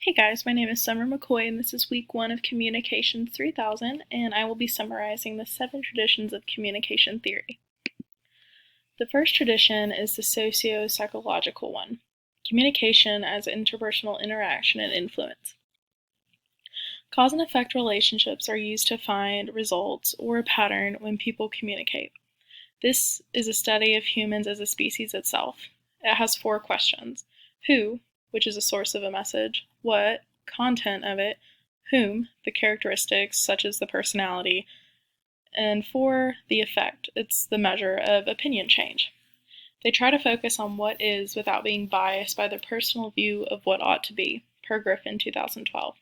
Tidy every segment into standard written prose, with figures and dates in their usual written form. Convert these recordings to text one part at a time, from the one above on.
Hey guys, my name is Summer McCoy and this is week 1 of Communications 3000 and I will be summarizing the 7 traditions of communication theory. The first tradition is the socio-psychological one, communication as interpersonal interaction and influence. Cause and effect relationships are used to find results or a pattern when people communicate. This is a study of humans as a species itself. It has 4 questions. Who, which is a source of a message, what, content of it, whom, the characteristics such as the personality, and 4, the effect, it's the measure of opinion change. They try to focus on what is without being biased by their personal view of what ought to be, per Griffin 2012.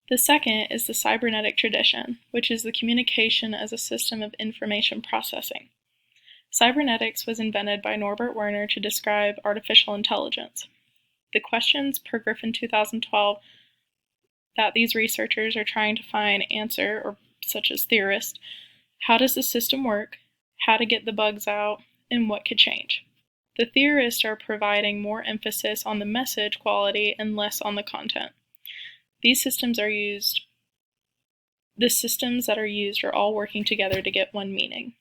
The second is the cybernetic tradition, which is the communication as a system of information processing. Cybernetics was invented by Norbert Werner to describe artificial intelligence. The questions per Griffin 2012 that these researchers are trying to find answer, or such as theorists, how does the system work, how to get the bugs out, and what could change. The theorists are providing more emphasis on the message quality and less on the content. The systems that are used are all working together to get one meaning.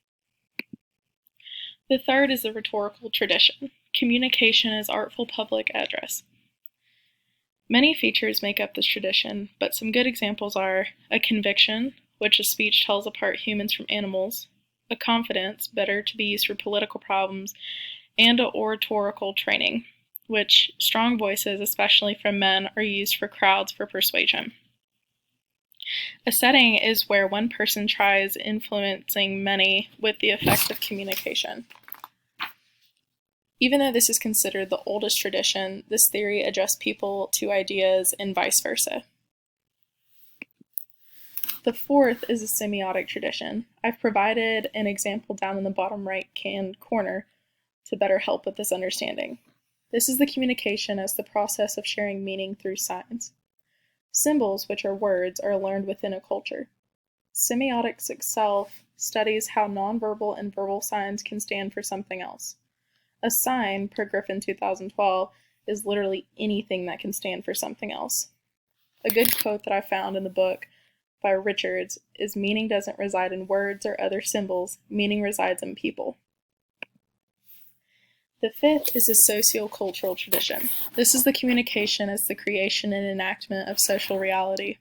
The third is the rhetorical tradition, communication as artful public address. Many features make up this tradition, but some good examples are a conviction, which a speech tells apart humans from animals, a confidence, better to be used for political problems, and a oratorical training, which strong voices, especially from men, are used for crowds for persuasion. A setting is where one person tries influencing many with the effect of communication. Even though this is considered the oldest tradition, this theory adjusts people to ideas and vice versa. The fourth is a semiotic tradition. I've provided an example down in the bottom right-hand corner to better help with this understanding. This is the communication as the process of sharing meaning through signs. Symbols, which are words, are learned within a culture. Semiotics itself studies how nonverbal and verbal signs can stand for something else. A sign, per Griffin 2012, is literally anything that can stand for something else. A good quote that I found in the book by Richards is, "Meaning doesn't reside in words or other symbols, meaning resides in people." The fifth is a sociocultural tradition. This is the communication as the creation and enactment of social reality.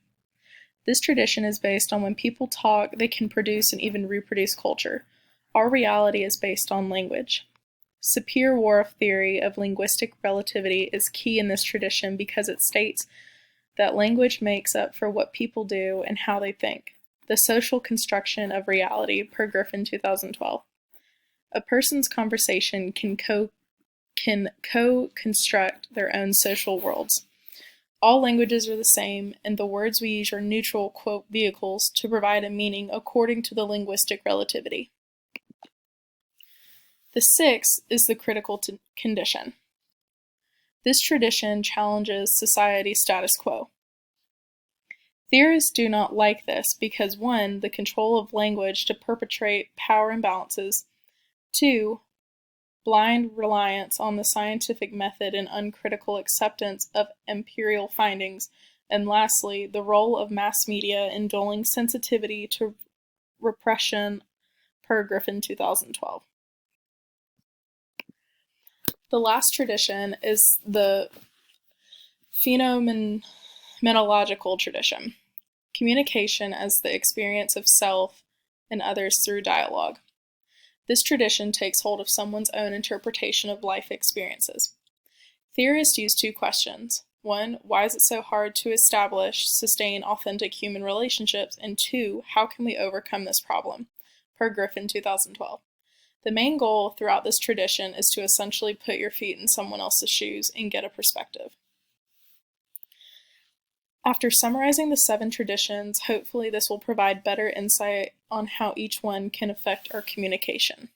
This tradition is based on when people talk, they can produce and even reproduce culture. Our reality is based on language. Sapir-Whorf theory of linguistic relativity is key in this tradition because it states that language makes up for what people do and how they think. The social construction of reality, per Griffin 2012. A person's conversation can co-construct their own social worlds. All languages are the same, and the words we use are neutral, quote, vehicles to provide a meaning according to the linguistic relativity. The sixth is the critical condition. This tradition challenges society's status quo. Theorists do not like this because 1. The control of language to perpetrate power imbalances, 2. Blind reliance on the scientific method and uncritical acceptance of empirical findings, and lastly, the role of mass media in dulling sensitivity to repression, per Griffin 2012. The last tradition is the phenomenological tradition, communication as the experience of self and others through dialogue. This tradition takes hold of someone's own interpretation of life experiences. Theorists use 2 questions. 1, why is it so hard to sustain authentic human relationships? And 2, how can we overcome this problem? Per Griffin 2012. The main goal throughout this tradition is to essentially put your feet in someone else's shoes and get a perspective. After summarizing the 7 traditions, hopefully this will provide better insight on how each one can affect our communication.